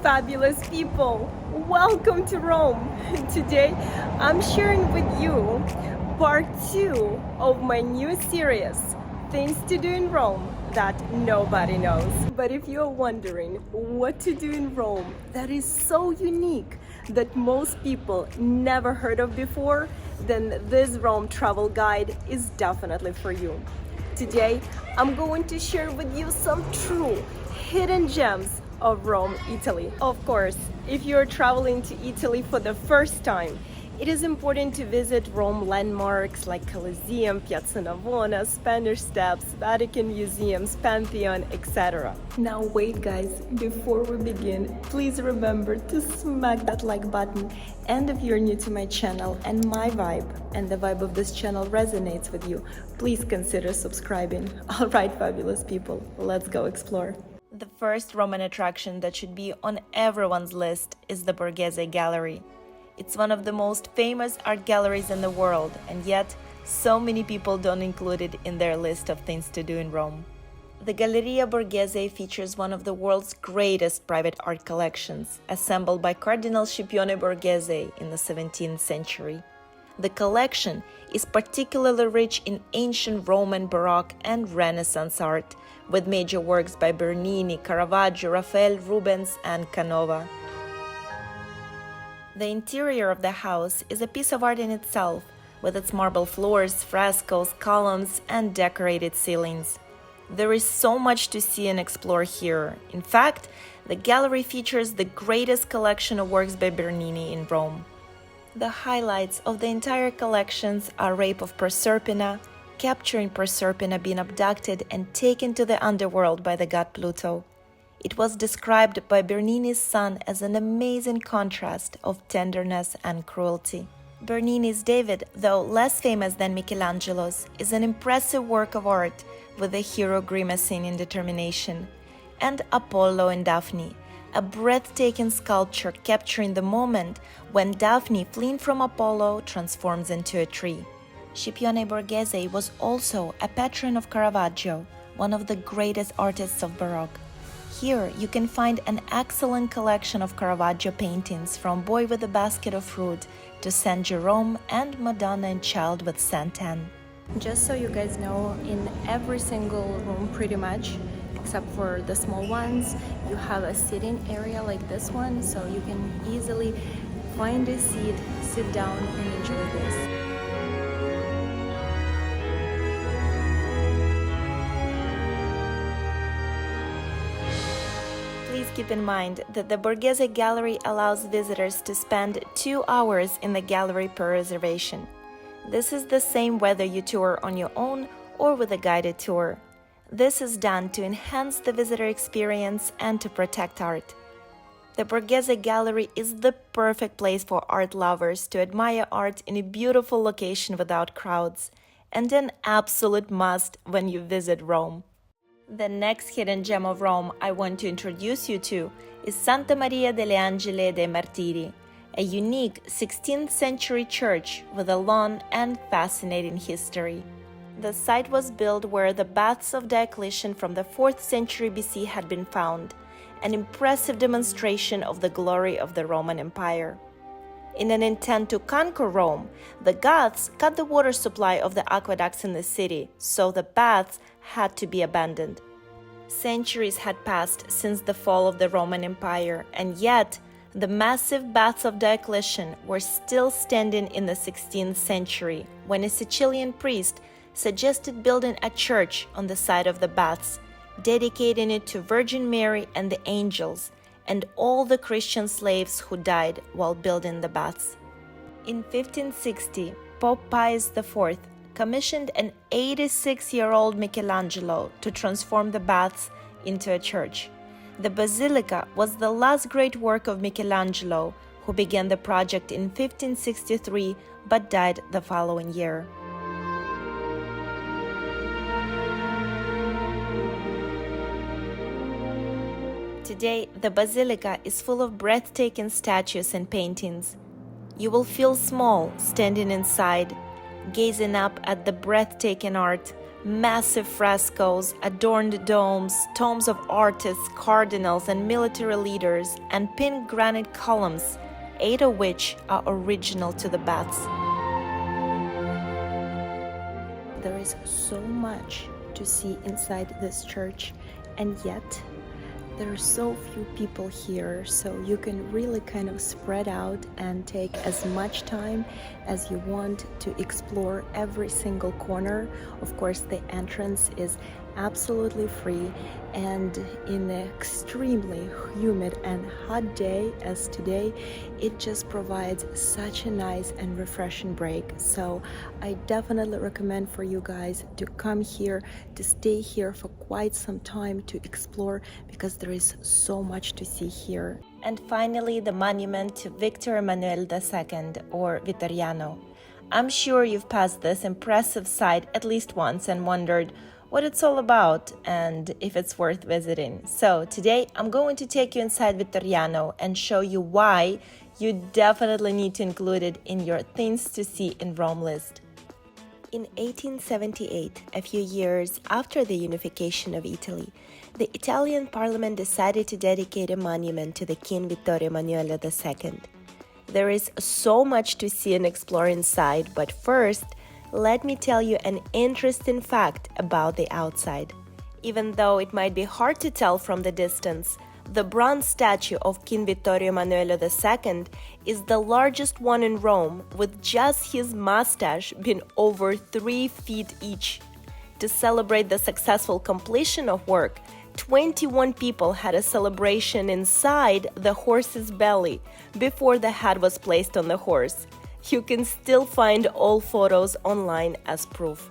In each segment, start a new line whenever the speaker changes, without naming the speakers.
Fabulous people, welcome to Rome. Today I'm sharing with you part 2 of my new series, Things to Do in Rome That Nobody Knows. But if you're wondering what to do in Rome that is so unique that most people never heard of before, then this Rome travel guide is definitely for you. Today I'm going to share with you some true hidden gems of Rome, Italy. Of course, if you're traveling to Italy for the first time, it is important to visit Rome landmarks like Colosseum, Piazza Navona, Spanish Steps, Vatican Museums, Pantheon, etc. Now wait guys, before we begin, please remember to smack that like button. And if you're new to my channel and my vibe and the vibe of this channel resonates with you, please consider subscribing. Alright, fabulous people, let's go explore. The first Roman attraction that should be on everyone's list is the Borghese Gallery. It's one of the most famous art galleries in the world, and yet so many people don't include it in their list of things to do in Rome. The Galleria Borghese features one of the world's greatest private art collections, assembled by Cardinal Scipione Borghese in the 17th century. The collection is particularly rich in ancient Roman Baroque and Renaissance art, with major works by Bernini, Caravaggio, Raphael, Rubens, and Canova. The interior of the house is a piece of art in itself, with its marble floors, frescoes, columns, and decorated ceilings. There is so much to see and explore here. In fact, the gallery features the greatest collection of works by Bernini in Rome. The highlights of the entire collections are Rape of Proserpina, capturing Proserpina being abducted and taken to the underworld by the god Pluto. It was described by Bernini's son as an amazing contrast of tenderness and cruelty. Bernini's David, though less famous than Michelangelo's, is an impressive work of art with the hero grimacing in determination, and Apollo and Daphne, a breathtaking sculpture capturing the moment when Daphne, fleeing from Apollo, transforms into a tree. Scipione Borghese was also a patron of Caravaggio, one of the greatest artists of Baroque. Here you can find an excellent collection of Caravaggio paintings, from Boy with a Basket of Fruit to San Jerome and Madonna and Child with Santan. Just so you guys know, in every single room pretty much, except for the small ones, you have a sitting area like this one, so you can easily find a seat, sit down and enjoy this. Please keep in mind that the Borghese Gallery allows visitors to spend 2 hours in the gallery per reservation. This is the same whether you tour on your own or with a guided tour. This is done to enhance the visitor experience and to protect art. The Borghese Gallery is the perfect place for art lovers to admire art in a beautiful location without crowds, and an absolute must when you visit Rome. The next hidden gem of Rome I want to introduce you to is Santa Maria delle Angeli e dei Martiri, a unique 16th century church with a long and fascinating history. The site was built where the baths of Diocletian from the 4th century BC had been found, an impressive demonstration of the glory of the Roman Empire. In an intent to conquer Rome, the Goths cut the water supply of the aqueducts in the city, so the baths had to be abandoned. Centuries had passed since the fall of the Roman Empire, and yet the massive baths of Diocletian were still standing in the 16th century, when a Sicilian priest suggested building a church on the site of the baths, dedicating it to Virgin Mary and the angels, and all the Christian slaves who died while building the baths. In 1560, Pope Pius IV commissioned an 86-year-old Michelangelo to transform the baths into a church. The basilica was the last great work of Michelangelo, who began the project in 1563 but died the following year. Today, the basilica is full of breathtaking statues and paintings. You will feel small standing inside. gazing up at the breathtaking art, massive frescoes, adorned domes, tombs of artists, cardinals, and military leaders, and pink granite columns, 8 of which are original to the baths. There is so much to see inside this church, and yet there are so few people here, so you can really kind of spread out and take as much time as you want to explore every single corner. Of course, the entrance is absolutely free, and in an extremely humid and hot day as today, it just provides such a nice and refreshing break. So I definitely recommend for you guys to come here, to stay here for quite some time to explore, because there is so much to see here. And finally, the monument to Victor Emmanuel II, or Vittoriano. I'm sure you've passed this impressive site at least once and wondered what it's all about and if it's worth visiting. So today I'm going to take you inside Vittoriano and show you why you definitely need to include it in your things to see in Rome list. In 1878, a few years after the unification of Italy, the Italian parliament decided to dedicate a monument to the King Vittorio Emanuele II. There is so much to see and explore inside, but first, let me tell you an interesting fact about the outside. Even though it might be hard to tell from the distance, the bronze statue of King Vittorio Emanuele II is the largest one in Rome, with just his mustache being over 3 feet each. To celebrate the successful completion of work, 21 people had a celebration inside the horse's belly before the head was placed on the horse. You can still find all photos online as proof.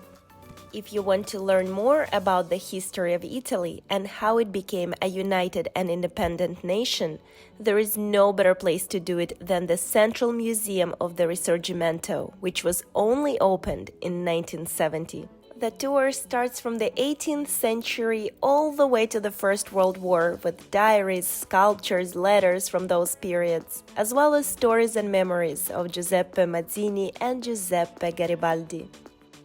If you want to learn more about the history of Italy and how it became a united and independent nation, there is no better place to do it than the Central Museum of the Risorgimento, which was only opened in 1970. The tour starts from the 18th century all the way to the First World War, with diaries, sculptures, letters from those periods, as well as stories and memories of Giuseppe Mazzini and Giuseppe Garibaldi.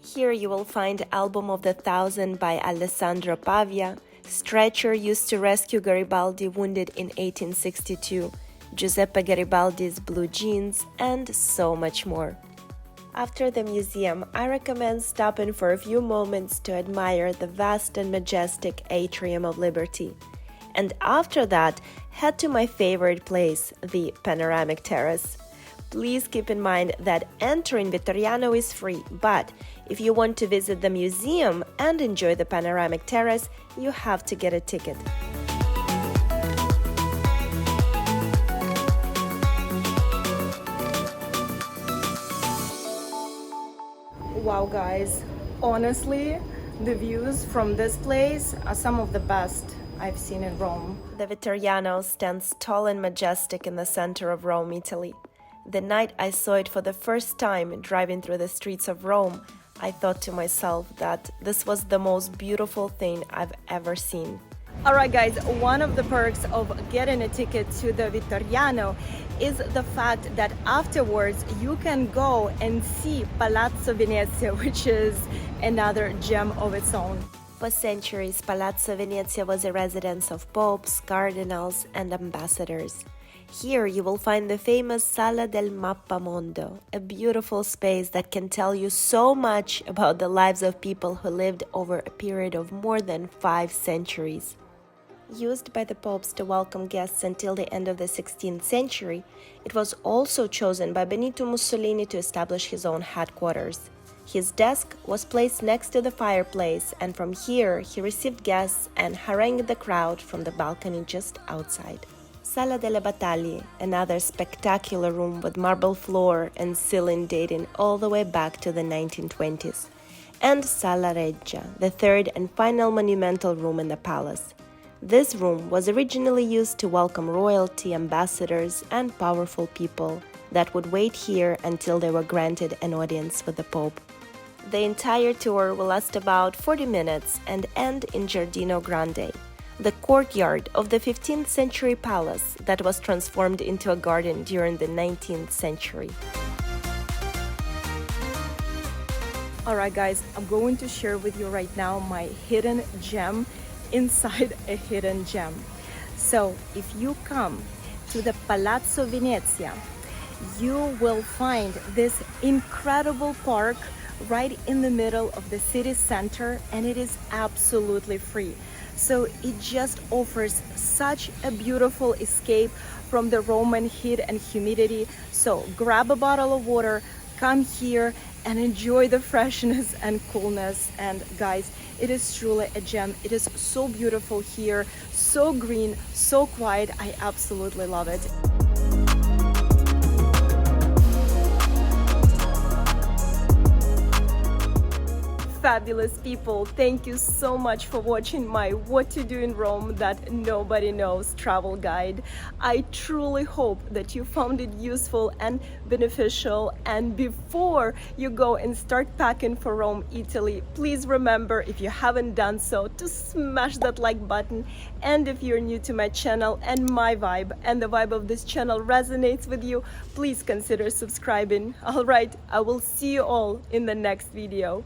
Here you will find Album of the Thousand by Alessandro Pavia, stretcher used to rescue Garibaldi wounded in 1862, Giuseppe Garibaldi's blue jeans, and so much more. After the museum, I recommend stopping for a few moments to admire the vast and majestic Atrium of Liberty. And after that, head to my favorite place, the Panoramic Terrace. Please keep in mind that entering Vittoriano is free, but if you want to visit the museum and enjoy the Panoramic Terrace, you have to get a ticket. Wow guys, honestly, the views from this place are some of the best I've seen in Rome. The Vittoriano stands tall and majestic in the center of Rome, Italy. The night I saw it for the first time driving through the streets of Rome, I thought to myself that this was the most beautiful thing I've ever seen. Alright guys, one of the perks of getting a ticket to the Vittoriano is the fact that afterwards you can go and see Palazzo Venezia, which is another gem of its own. For centuries, Palazzo Venezia was a residence of popes, cardinals, and ambassadors. Here you will find the famous Sala del Mappamondo, a beautiful space that can tell you so much about the lives of people who lived over a period of more than 5 centuries. Used by the popes to welcome guests until the end of the 16th century, it was also chosen by Benito Mussolini to establish his own headquarters. His desk was placed next to the fireplace, and from here he received guests and harangued the crowd from the balcony just outside. Sala delle Battaglie, another spectacular room with marble floor and ceiling dating all the way back to the 1920s. And Sala Reggia, the third and final monumental room in the palace. This room was originally used to welcome royalty, ambassadors, and powerful people that would wait here until they were granted an audience with the Pope. The entire tour will last about 40 minutes and end in Giardino Grande, the courtyard of the 15th century palace that was transformed into a garden during the 19th century. All right, guys, I'm going to share with you right now my hidden gem inside a hidden gem. So if you come to the Palazzo Venezia, you will find this incredible park right in the middle of the city center, and it is absolutely free. So it just offers such a beautiful escape from the Roman heat and humidity. So grab a bottle of water, come here and enjoy the freshness and coolness. And guys, it is truly a gem. It is so beautiful here, so green, so quiet. I absolutely love it. Fabulous people, thank you so much for watching my What to Do in Rome That Nobody Knows travel guide. I truly hope that you found it useful and beneficial, and before you go and start packing for Rome, Italy, please remember, if you haven't done so, to smash that like button. And if you're new to my channel and my vibe and the vibe of this channel resonates with you, please consider subscribing. All right, I will see you all in the next video.